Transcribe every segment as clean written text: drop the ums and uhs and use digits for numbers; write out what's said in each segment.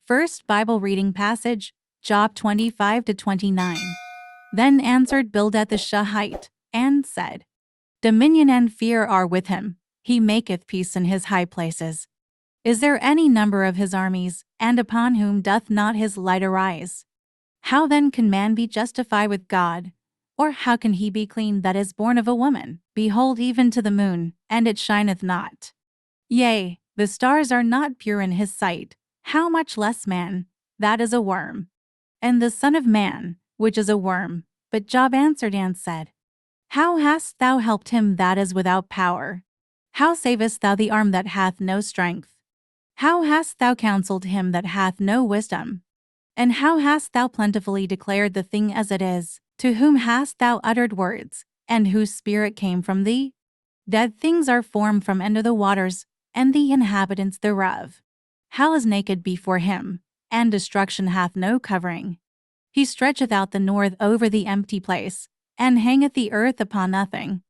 First Bible reading passage, Job 25-29. Then answered Bildad the Shuhite, and said, Dominion and fear are with him, he maketh peace in his high places. Is there any number of his armies, and upon whom doth not his light arise? How then can man be justified with God? Or how can he be clean that is born of a woman? Behold, even to the moon, and it shineth not. Yea, the stars are not pure in his sight, how much less man, that is a worm? And the Son of Man, which is a worm. But Job answered and said, How hast thou helped him that is without power? How savest thou the arm that hath no strength? How hast thou counselled him that hath no wisdom? And how hast thou plentifully declared the thing as it is? To whom hast thou uttered words, and whose spirit came from thee? Dead things are formed from under the waters, and the inhabitants thereof. Hell is naked before him, and destruction hath no covering. He stretcheth out the north over the empty place, and hangeth the earth upon nothing.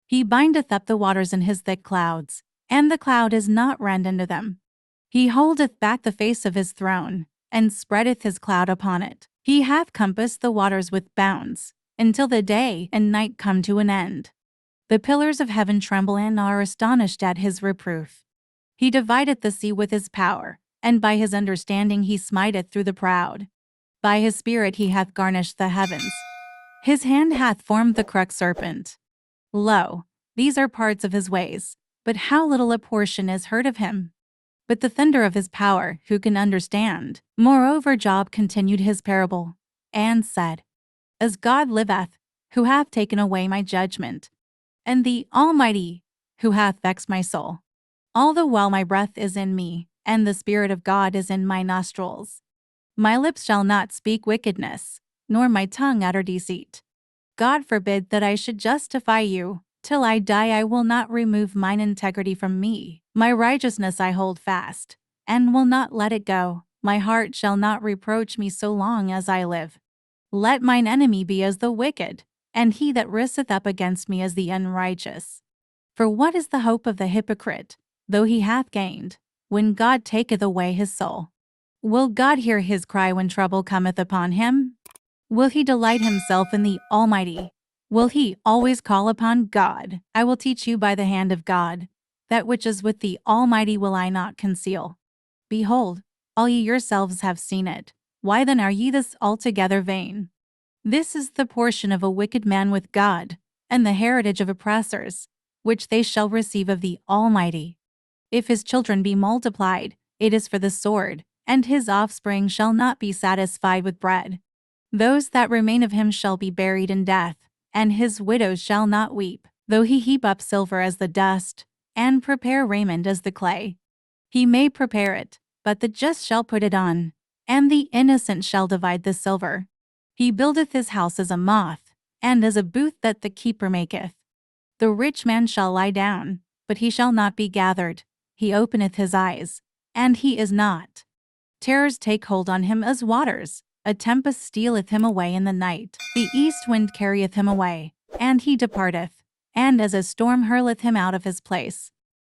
He bindeth up the waters in his thick clouds, and the cloud is not rent under them. He holdeth back the face of his throne, and spreadeth his cloud upon it. He hath compassed the waters with bounds, until the day and night come to an end. The pillars of heaven tremble and are astonished at his reproof. He divideth the sea with his power, and by his understanding he smiteth through the proud. By his spirit he hath garnished the heavens. His hand hath formed the crooked serpent. Lo, these are parts of his ways, but how little a portion is heard of him. But the thunder of his power, who can understand? Moreover Job continued his parable, and said, As God liveth, who hath taken away my judgment, and the Almighty, who hath vexed my soul, all the while my breath is in me, and the Spirit of God is in my nostrils. My lips shall not speak wickedness, nor my tongue utter deceit. God forbid that I should justify you. Till I die I will not remove mine integrity from me. My righteousness I hold fast, and will not let it go. My heart shall not reproach me so long as I live. Let mine enemy be as the wicked, and he that riseth up against me as the unrighteous. For what is the hope of the hypocrite, though he hath gained, when God taketh away his soul? Will God hear his cry when trouble cometh upon him? Will he delight himself in the Almighty? Will he always call upon God? I will teach you by the hand of God. That which is with the Almighty will I not conceal. Behold, all ye yourselves have seen it. Why then are ye thus altogether vain? This is the portion of a wicked man with God, and the heritage of oppressors, which they shall receive of the Almighty. If his children be multiplied, it is for the sword, and his offspring shall not be satisfied with bread. Those that remain of him shall be buried in death, and his widows shall not weep, though he heap up silver as the dust, and prepare raiment as the clay. He may prepare it, but the just shall put it on, and the innocent shall divide the silver. He buildeth his house as a moth, and as a booth that the keeper maketh. The rich man shall lie down, but he shall not be gathered. He openeth his eyes, and he is not. Terrors take hold on him as waters. A tempest stealeth him away in the night. The east wind carrieth him away, and he departeth, and as a storm hurleth him out of his place.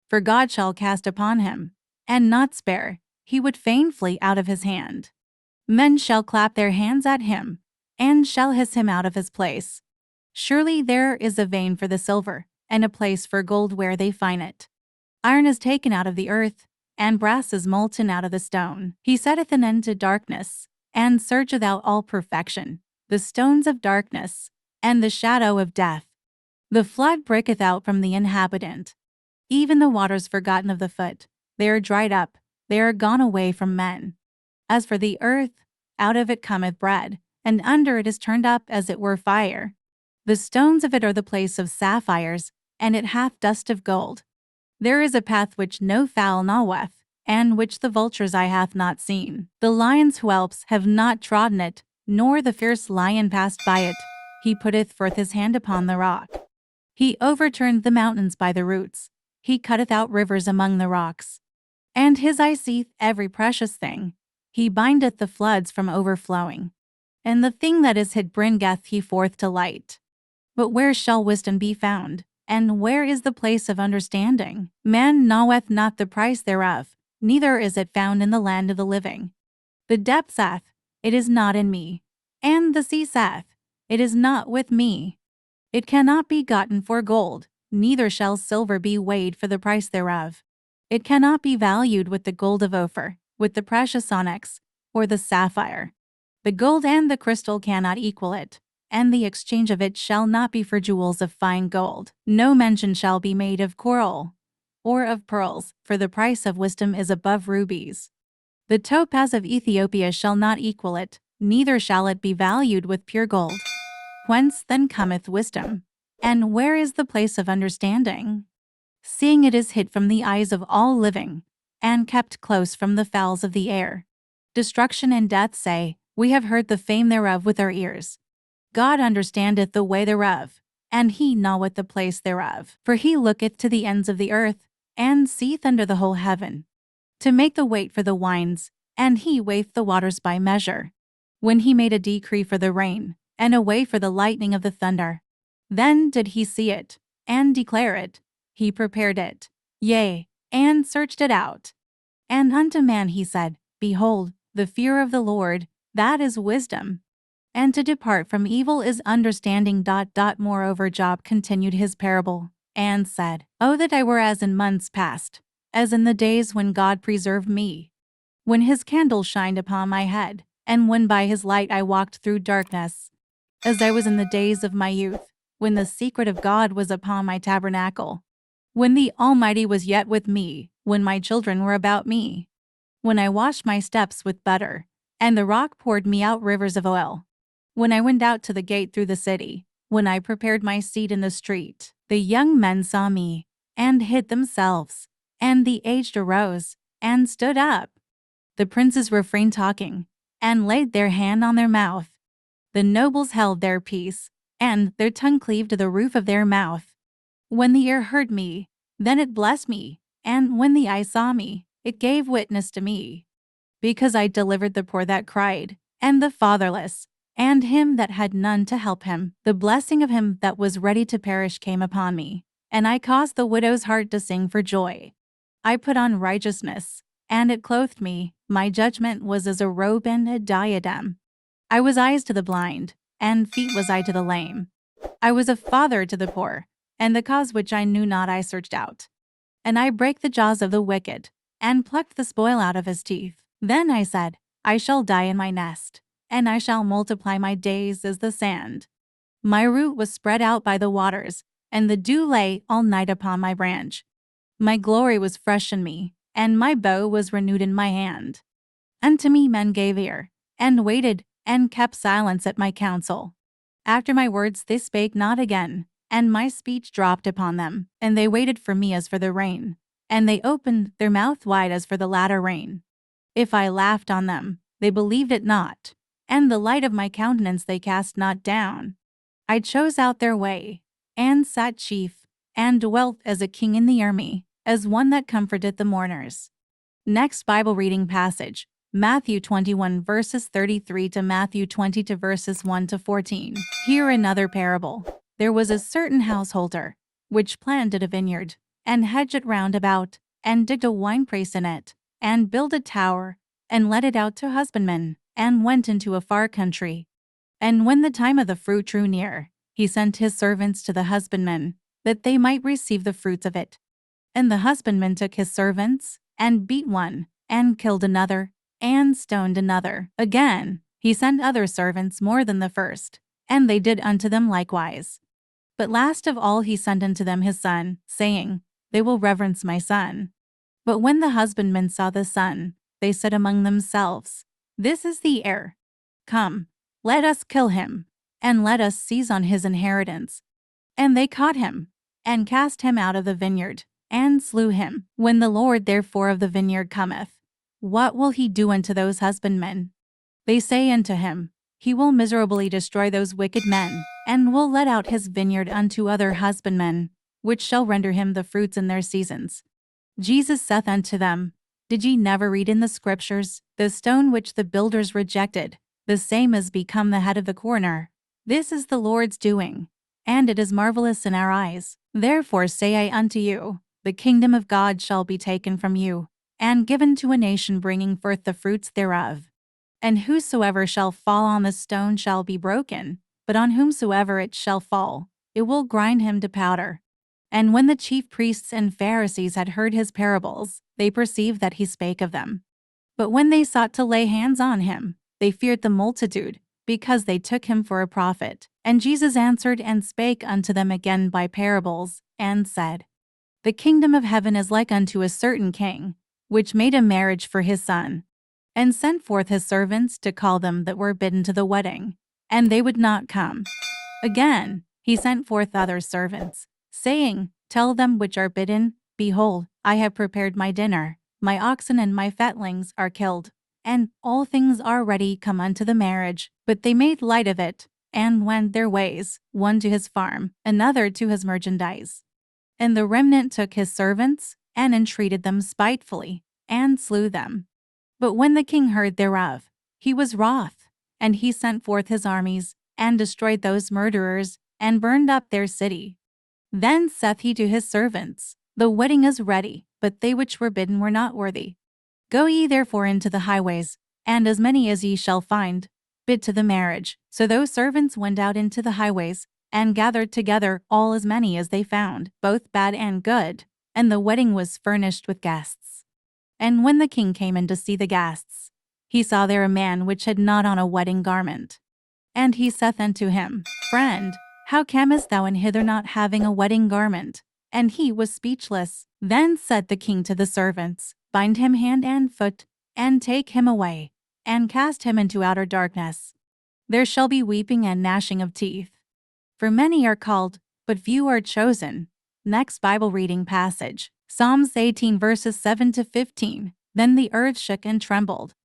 For God shall cast upon him, and not spare, he would fain flee out of his hand. Men shall clap their hands at him, and shall hiss him out of his place. Surely there is a vein for the silver, and a place for gold where they find it. Iron is taken out of the earth, and brass is molten out of the stone. He setteth an end to darkness, and searcheth out all perfection, the stones of darkness, and the shadow of death. The flood breaketh out from the inhabitant. Even the waters forgotten of the foot, they are dried up, they are gone away from men. As for the earth, out of it cometh bread, and under it is turned up as it were fire. The stones of it are the place of sapphires, and it hath dust of gold. There is a path which no fowl gnaweth, and which the vulture's eye hath not seen. The lion's whelps have not trodden it, nor the fierce lion passed by it. He putteth forth his hand upon the rock. He overturned the mountains by the roots. He cutteth out rivers among the rocks. And his eye seeth every precious thing. He bindeth the floods from overflowing. And the thing that is hid bringeth he forth to light. But where shall wisdom be found? And where is the place of understanding? Man knoweth not the price thereof, neither is it found in the land of the living. The depth saith, It is not in me. And the sea saith, It is not with me. It cannot be gotten for gold, neither shall silver be weighed for the price thereof. It cannot be valued with the gold of Ophir, with the precious onyx, or the sapphire. The gold and the crystal cannot equal it, and the exchange of it shall not be for jewels of fine gold. No mention shall be made of coral, or of pearls, for the price of wisdom is above rubies. The topaz of Ethiopia shall not equal it, neither shall it be valued with pure gold. Whence then cometh wisdom? And where is the place of understanding? Seeing it is hid from the eyes of all living, and kept close from the fowls of the air. Destruction and death say, We have heard the fame thereof with our ears. God understandeth the way thereof, and he knoweth the place thereof. For he looketh to the ends of the earth, and seeth under the whole heaven, to make the weight for the winds, and he weigheth the waters by measure. When he made a decree for the rain, and a way for the lightning of the thunder, then did he see it, and declare it. He prepared it, yea, and searched it out. And unto man he said, Behold, the fear of the Lord, that is wisdom. And to depart from evil is understanding. Moreover Job continued his parable, and said, Oh, that I were as in months past, as in the days when God preserved me, when his candle shined upon my head, and when by his light I walked through darkness, as I was in the days of my youth, when the secret of God was upon my tabernacle, when the Almighty was yet with me, when my children were about me, when I washed my steps with butter, and the rock poured me out rivers of oil, when I went out to the gate through the city, when I prepared my seat in the street, the young men saw me, and hid themselves, and the aged arose, and stood up. The princes refrained talking, and laid their hand on their mouth. The nobles held their peace, and their tongue cleaved to the roof of their mouth. When the ear heard me, then it blessed me, and when the eye saw me, it gave witness to me. Because I delivered the poor that cried, and the fatherless, and him that had none to help him. The blessing of him that was ready to perish came upon me, and I caused the widow's heart to sing for joy. I put on righteousness, and it clothed me. My judgment was as a robe and a diadem. I was eyes to the blind, and feet was I to the lame. I was a father to the poor, and the cause which I knew not I searched out. And I brake the jaws of the wicked, and plucked the spoil out of his teeth. Then I said, I shall die in my nest, and I shall multiply my days as the sand. My root was spread out by the waters, and the dew lay all night upon my branch. My glory was fresh in me, and my bow was renewed in my hand. Unto me men gave ear, and waited, and kept silence at my counsel. After my words they spake not again, and my speech dropped upon them, and they waited for me as for the rain, and they opened their mouth wide as for the latter rain. If I laughed on them, they believed it not, and the light of my countenance they cast not down. I chose out their way, and sat chief, and dwelt as a king in the army, as one that comforteth the mourners. Next Bible reading passage, Matthew 21 verses 33 to Matthew 20 to verses 1 to 14. Here another parable. There was a certain householder, which planted a vineyard, and hedged it round about, and digged a winepress in it, and built a tower, and let it out to husbandmen, and went into a far country. And when the time of the fruit drew near, he sent his servants to the husbandmen, that they might receive the fruits of it. And the husbandman took his servants, and beat one, and killed another, and stoned another. Again, he sent other servants more than the first, and they did unto them likewise. But last of all he sent unto them his son, saying, They will reverence my son. But when the husbandmen saw the son, they said among themselves, This is the heir. Come, let us kill him, and let us seize on his inheritance. And they caught him, and cast him out of the vineyard, and slew him. When the Lord therefore of the vineyard cometh, what will he do unto those husbandmen? They say unto him, He will miserably destroy those wicked men, and will let out his vineyard unto other husbandmen, which shall render him the fruits in their seasons. Jesus saith unto them, Did ye never read in the Scriptures, The stone which the builders rejected, the same is become the head of the corner? This is the Lord's doing, and it is marvelous in our eyes. Therefore say I unto you, the kingdom of God shall be taken from you, and given to a nation bringing forth the fruits thereof. And whosoever shall fall on the stone shall be broken, but on whomsoever it shall fall, it will grind him to powder. And when the chief priests and Pharisees had heard his parables, they perceived that he spake of them. But when they sought to lay hands on him, they feared the multitude, because they took him for a prophet. And Jesus answered and spake unto them again by parables, and said, The kingdom of heaven is like unto a certain king, which made a marriage for his son, and sent forth his servants to call them that were bidden to the wedding, and they would not come. Again, he sent forth other servants, saying, Tell them which are bidden, Behold, I have prepared my dinner, my oxen and my fatlings are killed, and all things are ready come unto the marriage. But they made light of it, and went their ways, one to his farm, another to his merchandise. And the remnant took his servants, and entreated them spitefully, and slew them. But when the king heard thereof, he was wroth, and he sent forth his armies, and destroyed those murderers, and burned up their city. Then saith he to his servants, The wedding is ready, but they which were bidden were not worthy. Go ye therefore into the highways, and as many as ye shall find, bid to the marriage. So those servants went out into the highways, and gathered together all as many as they found, both bad and good, and the wedding was furnished with guests. And when the king came in to see the guests, he saw there a man which had not on a wedding garment. And he saith unto him, Friend, how camest thou in hither not having a wedding garment? And he was speechless. Then said the king to the servants, Bind him hand and foot, and take him away, and cast him into outer darkness. There shall be weeping and gnashing of teeth. For many are called, but few are chosen. Next Bible reading passage, Psalms 18 verses 7 to 15. Then the earth shook and trembled.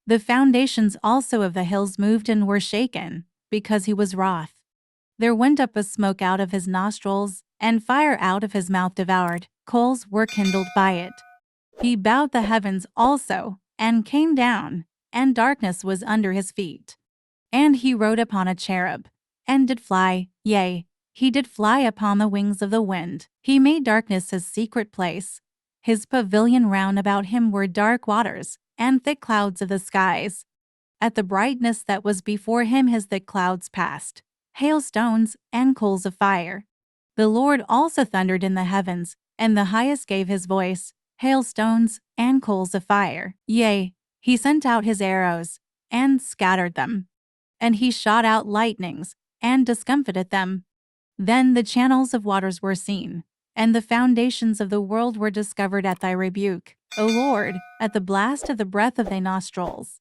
The foundations also of the hills moved and were shaken, because he was wroth. There went up a smoke out of his nostrils, and fire out of his mouth devoured. Coals were kindled by it. He bowed the heavens also, and came down, and darkness was under his feet. And he rode upon a cherub, and did fly, yea, he did fly upon the wings of the wind. He made darkness his secret place. His pavilion round about him were dark waters, and thick clouds of the skies. At the brightness that was before him his thick clouds passed, hailstones and coals of fire. The Lord also thundered in the heavens, and the highest gave his voice, hailstones and coals of fire. Yea, he sent out his arrows, and scattered them. And he shot out lightnings, and discomfited them. Then the channels of waters were seen, and the foundations of the world were discovered at thy rebuke, O Lord, at the blast of the breath of thy nostrils.